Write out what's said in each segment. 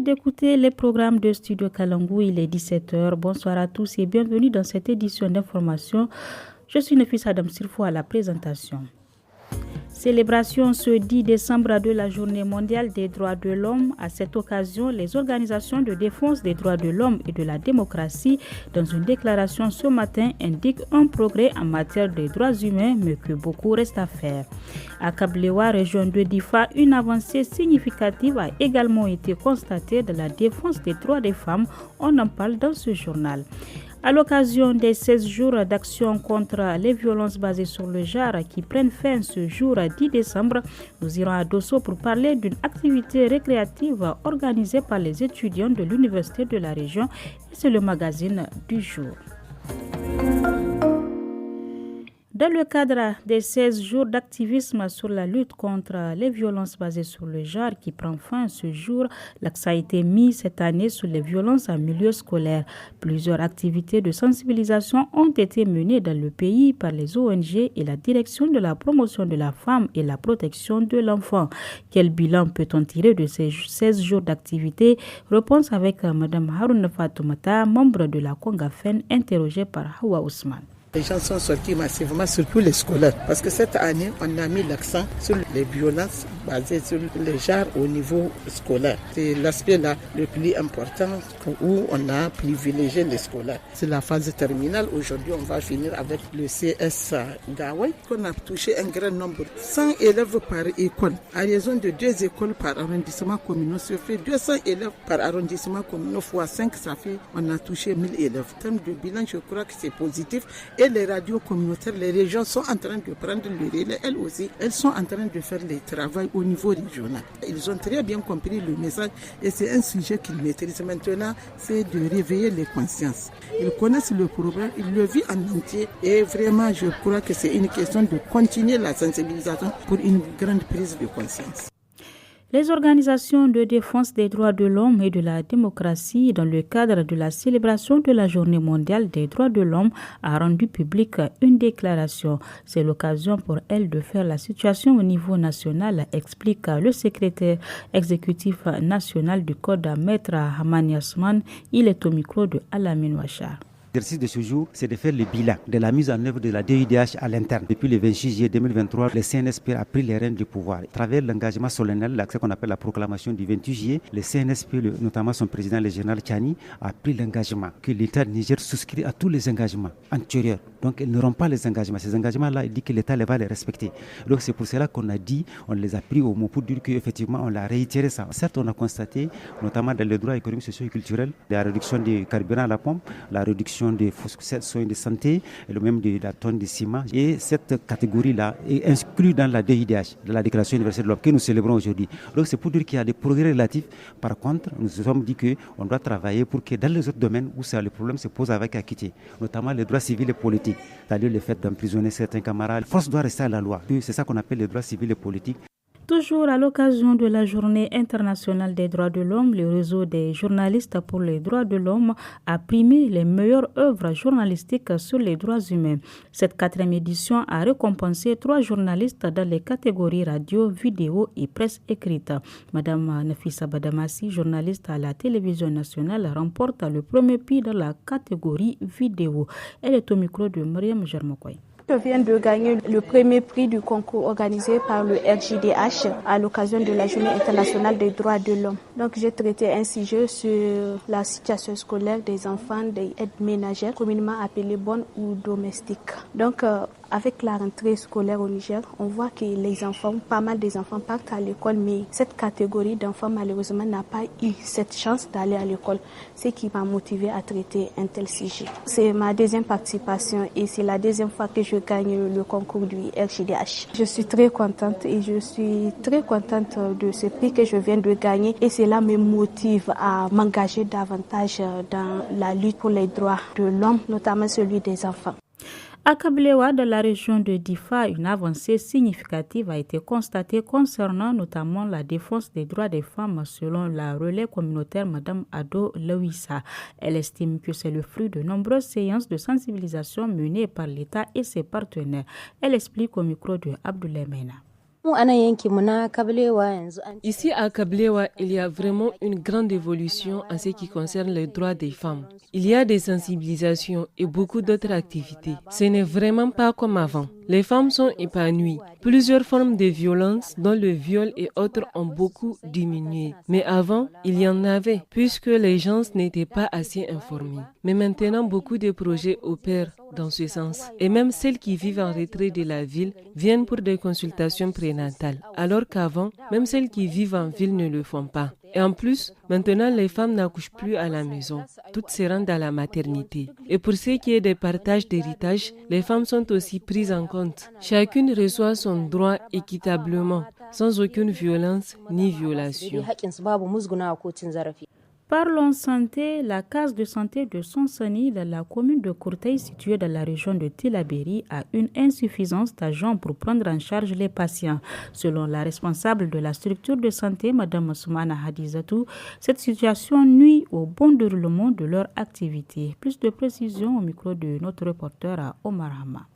d'écouter les programmes de Studio Kalangu. Il est 17h. Bonsoir à tous et bienvenue dans cette édition d'information. Je suis Nefis Adam Sirfo à la présentation. Célébration ce 10 décembre de la Journée mondiale des droits de l'homme. À cette occasion, les organisations de défense des droits de l'homme et de la démocratie, dans une déclaration ce matin, indiquent un progrès en matière des droits humains, mais que beaucoup reste à faire. À Kablewa, région de Difa, une avancée significative a également été constatée dans la défense des droits des femmes. On en parle dans ce journal. À l'occasion des 16 jours d'action contre les violences basées sur le genre qui prennent fin ce jour 10 décembre, nous irons à Dosso pour parler d'une activité récréative organisée par les étudiants de l'université de la région et c'est le magazine du jour. Dans le cadre des 16 jours d'activisme sur la lutte contre les violences basées sur le genre qui prend fin ce jour, l'accent a été mis cette année sur les violences en milieu scolaire. Plusieurs activités de sensibilisation ont été menées dans le pays par les ONG et la direction de la promotion de la femme et la protection de l'enfant. Quel bilan peut-on tirer de ces 16 jours d'activité? Réponse avec Mme Harouna Fatoumata, membre de la Congafen, interrogée par Hawa Ousmane. Les gens sont sortis massivement, surtout les scolaires, parce que cette année, on a mis l'accent sur les violences basées sur le genre au niveau scolaire. C'est l'aspect là le plus important où on a privilégié les scolaires. C'est la phase terminale. Aujourd'hui, on va finir avec le CS Gawai, qu'on a touché un grand nombre, 100 élèves par école. À raison de 2 écoles par arrondissement communal, ça fait 200 élèves par arrondissement communal fois 5, ça fait, on a touché 1000 élèves. En termes de bilan, je crois que c'est positif. Et les radios communautaires, les régions sont en train de prendre le relais. Elles aussi, elles sont en train de faire le travail au niveau régional. Ils ont très bien compris le message et c'est un sujet qu'ils maîtrisent maintenant, c'est de réveiller les consciences. Ils connaissent le problème, ils le vivent en entier et vraiment je crois que c'est une question de continuer la sensibilisation pour une grande prise de conscience. Les organisations de défense des droits de l'homme et de la démocratie, dans le cadre de la célébration de la Journée mondiale des droits de l'homme, a rendu publique une déclaration. C'est l'occasion pour elle de faire la situation au niveau national, explique le secrétaire exécutif national du Code, Maître Haman Yasman. Il est au micro de Alamine Ouachar. L'exercice de ce jour, c'est de faire le bilan de la mise en œuvre de la DIDH à l'interne. Depuis le 26 juillet 2023, le CNSP a pris les rênes du pouvoir. À travers l'engagement solennel, l'accès qu'on appelle la proclamation du 28 juillet, le CNSP, notamment son président, le général Tchani, a pris l'engagement que l'État Niger souscrit à tous les engagements antérieurs. Donc, ils n'auront pas les engagements. Ces engagements-là, il dit que l'État va les respecter. Donc, c'est pour cela qu'on a dit, on les a pris au mot pour dire qu'effectivement, on l'a réitéré ça. Certes, on a constaté, notamment dans les droits économiques, sociaux et culturels, la réduction du carburant à la pompe, la réduction des soins de santé, et le même de la tonne de ciment. Et cette catégorie-là est inclue dans la DIDH, dans la Déclaration universelle de l'homme, que nous célébrons aujourd'hui. Donc c'est pour dire qu'il y a des progrès relatifs. Par contre, nous nous sommes dit qu'on doit travailler pour que dans les autres domaines où le problème se pose avec acuité, notamment les droits civils et politiques, c'est-à-dire le fait d'emprisonner certains camarades, la force doit rester à la loi. C'est ça qu'on appelle les droits civils et politiques. Toujours à l'occasion de la Journée internationale des droits de l'homme, le réseau des journalistes pour les droits de l'homme a primé les meilleures œuvres journalistiques sur les droits humains. Cette 4e édition a récompensé 3 journalistes dans les catégories radio, vidéo et presse écrite. Madame Nafissa Badamassi, journaliste à la télévision nationale, remporte le premier prix dans la catégorie vidéo. Elle est au micro de Mariam Germokoy. Je viens de gagner le premier prix du concours organisé par le RJDH à l'occasion de la Journée internationale des droits de l'homme. Donc j'ai traité un sujet sur la situation scolaire des enfants des aides ménagères, communément appelées bonnes ou domestiques. Donc avec la rentrée scolaire au Niger, on voit que les enfants, pas mal des enfants partent à l'école, mais cette catégorie d'enfants malheureusement n'a pas eu cette chance d'aller à l'école, ce qui m'a motivé à traiter un tel sujet. C'est ma 2e participation et c'est la 2e fois que je gagne le concours du RJDH. Je suis très contente et je suis très contente de ce prix que je viens de gagner et cela me motive à m'engager davantage dans la lutte pour les droits de l'homme, notamment celui des enfants. À Kablewa, dans la région de Difa, une avancée significative a été constatée concernant notamment la défense des droits des femmes selon la relais communautaire Madame Ado Lewissa. Elle estime que c'est le fruit de nombreuses séances de sensibilisation menées par l'État et ses partenaires. Elle explique au micro de Abdoulaye Mena. Ici à Kablewa, il y a vraiment une grande évolution en ce qui concerne les droits des femmes. Il y a des sensibilisations et beaucoup d'autres activités. Ce n'est vraiment pas comme avant. Les femmes sont épanouies. Plusieurs formes de violence, dont le viol et autres, ont beaucoup diminué. Mais avant, il y en avait, puisque les gens n'étaient pas assez informés. Mais maintenant, beaucoup de projets opèrent dans ce sens. Et même celles qui vivent en retrait de la ville viennent pour des consultations prénatales. Alors qu'avant, même celles qui vivent en ville ne le font pas. Et en plus, maintenant, les femmes n'accouchent plus à la maison. Toutes se rendent à la maternité. Et pour ce qui est des partages d'héritage, les femmes sont aussi prises en compte. Chacune reçoit son droit équitablement, sans aucune violence ni violation. Parlons santé. La case de santé de Sonsani, dans la commune de Kourtaï, située dans la région de Tillabéri, a une insuffisance d'agents pour prendre en charge les patients. Selon la responsable de la structure de santé, Mme Soumana Hadizatou, cette situation nuit au bon déroulement de leur activité. Plus de précisions au micro de notre reporter à Omar Hama.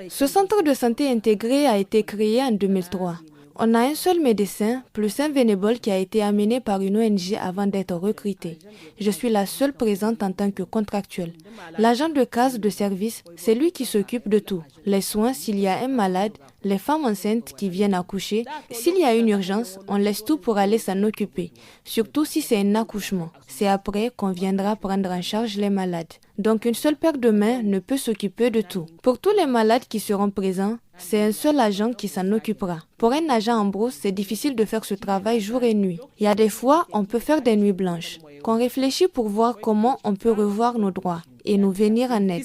Ce centre de santé intégré a été créé en 2003. On a un seul médecin, plus un bénévole qui a été amené par une ONG avant d'être recruté. Je suis la seule présente en tant que contractuelle. L'agent de case de service, c'est lui qui s'occupe de tout. Les soins s'il y a un malade, les femmes enceintes qui viennent accoucher. S'il y a une urgence, on laisse tout pour aller s'en occuper. Surtout si c'est un accouchement. C'est après qu'on viendra prendre en charge les malades. Donc une seule paire de mains ne peut s'occuper de tout. Pour tous les malades qui seront présents, c'est un seul agent qui s'en occupera. Pour un agent en brousse, c'est difficile de faire ce travail jour et nuit. Il y a des fois, on peut faire des nuits blanches. Qu'on réfléchit pour voir comment on peut revoir nos droits et nous venir en aide.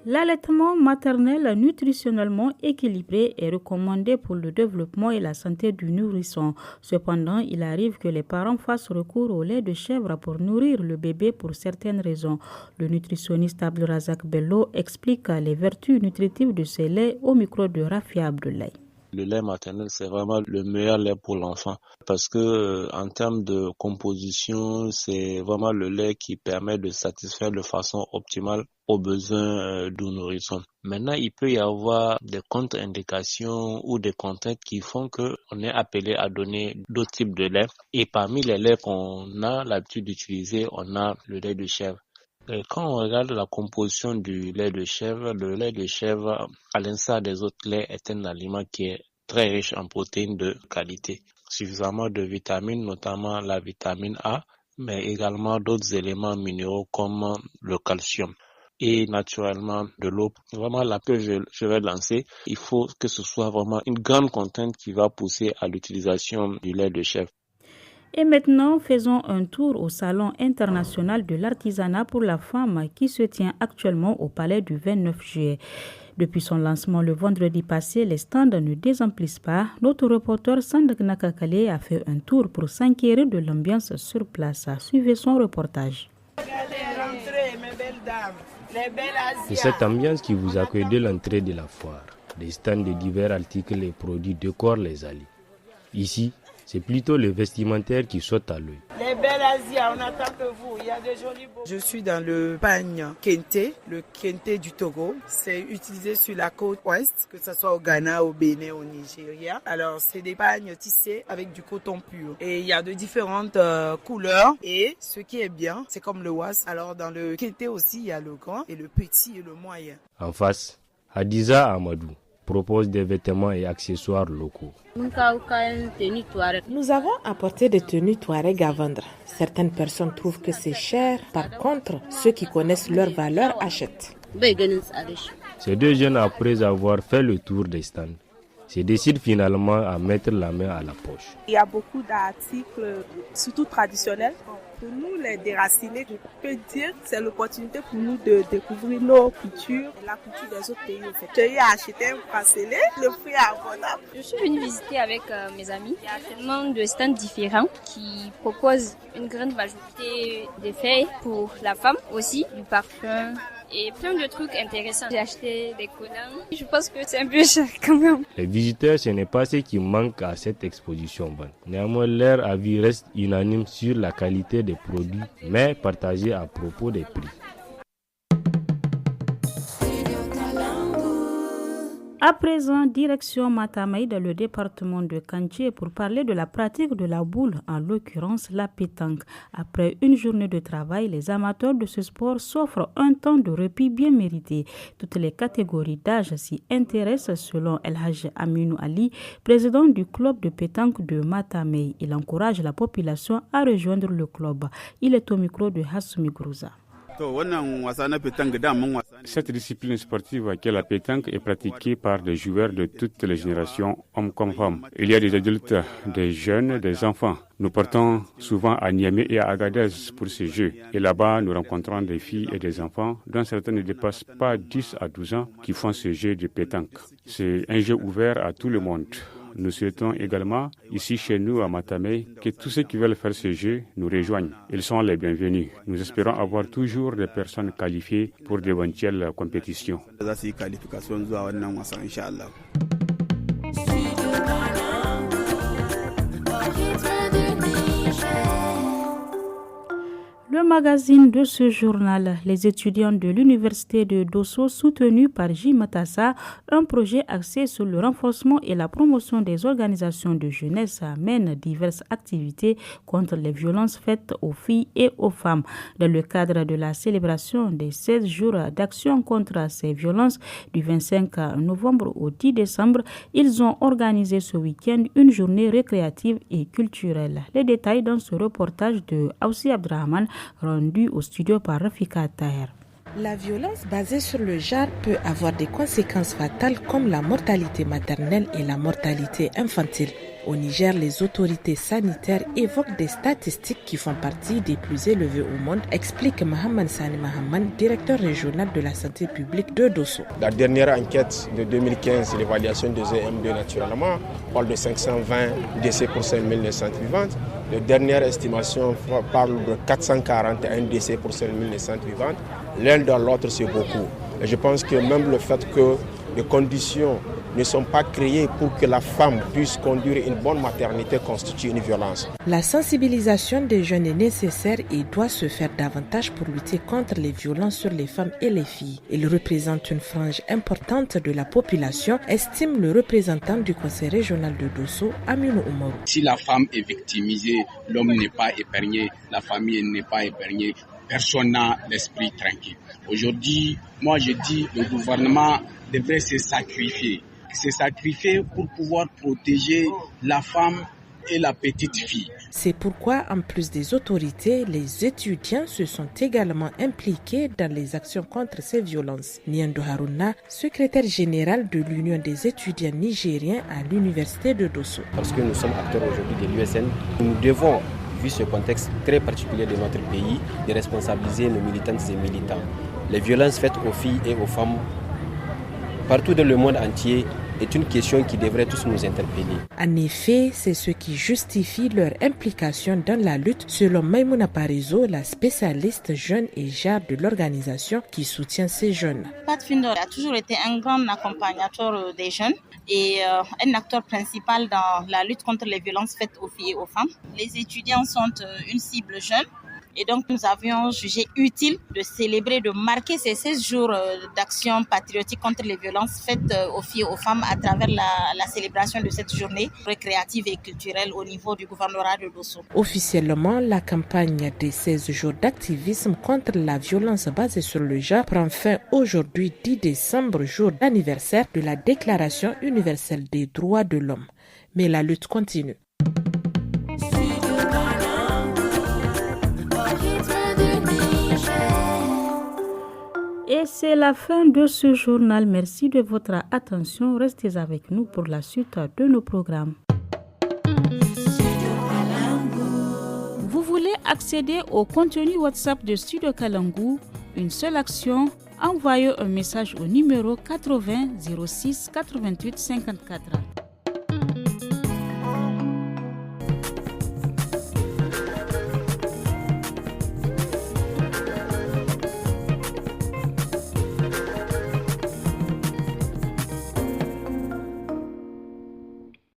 L'allaitement maternel nutritionnellement équilibré est recommandé pour le développement et la santé du nourrisson. Cependant, il arrive que les parents fassent recours au lait de chèvre pour nourrir le bébé pour certaines raisons. Le nutritionniste Abdelrazak Bello explique les vertus nutritives de ces laits au micro de Rafia Abdoulaye. Le lait maternel, c'est vraiment le meilleur lait pour l'enfant parce que en termes de composition, c'est vraiment le lait qui permet de satisfaire de façon optimale aux besoins du nourrisson. Maintenant, il peut y avoir des contre-indications ou des contraintes qui font qu'on est appelé à donner d'autres types de lait. Et parmi les laits qu'on a l'habitude d'utiliser, on a le lait de chèvre. Et quand on regarde la composition du lait de chèvre, le lait de chèvre, à l'instar des autres laits, est un aliment qui est très riche en protéines de qualité. Suffisamment de vitamines, notamment la vitamine A, mais également d'autres éléments minéraux comme le calcium. Et naturellement de l'eau. Vraiment là que je vais lancer, il faut que ce soit vraiment une grande contrainte qui va pousser à l'utilisation du lait de chèvre. Et maintenant, faisons un tour au Salon international de l'artisanat pour la femme qui se tient actuellement au Palais du 29 juillet. Depuis son lancement le vendredi passé, les stands ne désemplissent pas. Notre reporter Sandak Nakakale a fait un tour pour s'inquiéter de l'ambiance sur place. Suivez son reportage. C'est cette ambiance qui vous accueille dès l'entrée de la foire. Des stands de divers articles et produits décorent les allées. Ici, c'est plutôt le vestimentaire qui saute à l'œil. Les belles Asias, on attend que vous. Il y a des jolis beaux. Je suis dans le pagne Kente, le Kente du Togo. C'est utilisé sur la côte ouest, que ce soit au Ghana, au Bénin, au Nigeria. Alors, c'est des pagnes tissés avec du coton pur. Et il y a de différentes couleurs. Et ce qui est bien, c'est comme le was. Alors, dans le Kente aussi, il y a le grand et le petit et le moyen. En face, Hadiza Amadou propose des vêtements et accessoires locaux. Nous avons apporté des tenues Touareg à vendre. Certaines personnes trouvent que c'est cher. Par contre, ceux qui connaissent leur valeur achètent. Ces deux jeunes, après avoir fait le tour des stands, se décident finalement à mettre la main à la poche. Il y a beaucoup d'articles, surtout traditionnels. Pour nous, les déracinés, je peux dire que c'est l'opportunité pour nous de découvrir nos cultures, la culture des autres pays. J'ai acheté un bracelet, le prix est abordable. Je suis venue visiter avec mes amis. Il y a tellement de stands différents qui proposent une grande majorité de feuilles pour la femme, aussi du parfum, et plein de trucs intéressants. J'ai acheté des collants. Je pense que c'est un peu cher quand même. Les visiteurs, ce n'est pas ce qui manque à cette exposition. Néanmoins, leur avis reste unanime sur la qualité des produits, mais partagé à propos des prix. À présent, direction Matamei dans le département de Kanché pour parler de la pratique de la boule, en l'occurrence la pétanque. Après une journée de travail, les amateurs de ce sport s'offrent un temps de répit bien mérité. Toutes les catégories d'âge s'y intéressent selon El Haj Aminou Ali, président du club de pétanque de Matamei. Il encourage la population à rejoindre le club. Il est au micro de Hassoumi Grouza. Cette discipline sportive qu'est la pétanque est pratiquée par des joueurs de toutes les générations, hommes comme femmes. Il y a des adultes, des jeunes, des enfants. Nous partons souvent à Niamey et à Agadez pour ces jeux. Et là-bas, nous rencontrons des filles et des enfants, dont certains ne dépassent pas 10 à 12 ans, qui font ce jeu de pétanque. C'est un jeu ouvert à tout le monde. Nous souhaitons également, ici chez nous à Matamei, que tous ceux qui veulent faire ce jeu nous rejoignent. Ils sont les bienvenus. Nous espérons avoir toujours des personnes qualifiées pour d'éventuelles compétitions. Le magazine de ce journal, les étudiants de l'université de Dosso, soutenus par J. Matassa, un projet axé sur le renforcement et la promotion des organisations de jeunesse, mènent diverses activités contre les violences faites aux filles et aux femmes. Dans le cadre de la célébration des 16 jours d'action contre ces violences du 25 novembre au 10 décembre, ils ont organisé ce week-end une journée récréative et culturelle. Les détails dans ce reportage de Aoussi Abdrahman, rendu au studio par Rafika Taher. La violence basée sur le genre peut avoir des conséquences fatales comme la mortalité maternelle et la mortalité infantile. Au Niger, les autorités sanitaires évoquent des statistiques qui font partie des plus élevées au monde, explique Mohamed Sani Mahaman, directeur régional de la santé publique de Dosso. La dernière enquête de 2015, l'évaluation des EM2 naturellement, parle de 520 décès pour 5000 naissances vivantes. La dernière estimation parle de 441 décès pour 5000 naissances vivantes. L'un dans l'autre, c'est beaucoup. Et je pense que même le fait que les conditions ne sont pas créées pour que la femme puisse conduire une bonne maternité constitue une violence. La sensibilisation des jeunes est nécessaire et doit se faire davantage pour lutter contre les violences sur les femmes et les filles. Ils représentent une frange importante de la population, estime le représentant du conseil régional de Dosso, Aminou Oumarou. Si la femme est victimisée, l'homme n'est pas épargné, la famille n'est pas épargnée. Personne n'a l'esprit tranquille. Aujourd'hui, moi je dis le gouvernement devrait se sacrifier pour pouvoir protéger la femme et la petite fille. C'est pourquoi, en plus des autorités, les étudiants se sont également impliqués dans les actions contre ces violences. Niando Haruna, secrétaire général de l'Union des étudiants nigériens à l'université de Dosso. Parce que nous sommes acteurs aujourd'hui de l'USN, nous devons, vu ce contexte très particulier de notre pays, de responsabiliser nos militantes et militants. Les violences faites aux filles et aux femmes partout dans le monde entier est une question qui devrait tous nous interpeller. En effet, c'est ce qui justifie leur implication dans la lutte, selon Maïmouna Parizo, la spécialiste jeune et genre de l'organisation qui soutient ces jeunes. Pathfinder a toujours été un grand accompagnateur des jeunes et un acteur principal dans la lutte contre les violences faites aux filles et aux femmes. Les étudiants sont une cible jeune. Et donc, nous avions jugé utile de célébrer, de marquer ces 16 jours d'action patriotique contre les violences faites aux filles et aux femmes à travers la célébration de cette journée récréative et culturelle au niveau du gouvernorat de Dosso. Officiellement, la campagne des 16 jours d'activisme contre la violence basée sur le genre prend fin aujourd'hui 10 décembre, jour d'anniversaire de la Déclaration universelle des droits de l'homme. Mais la lutte continue. Et c'est la fin de ce journal. Merci de votre attention. Restez avec nous pour la suite de nos programmes. Vous voulez accéder au contenu WhatsApp de Studio Kalangu? Une seule action, envoyez un message au numéro 80 06 88 54.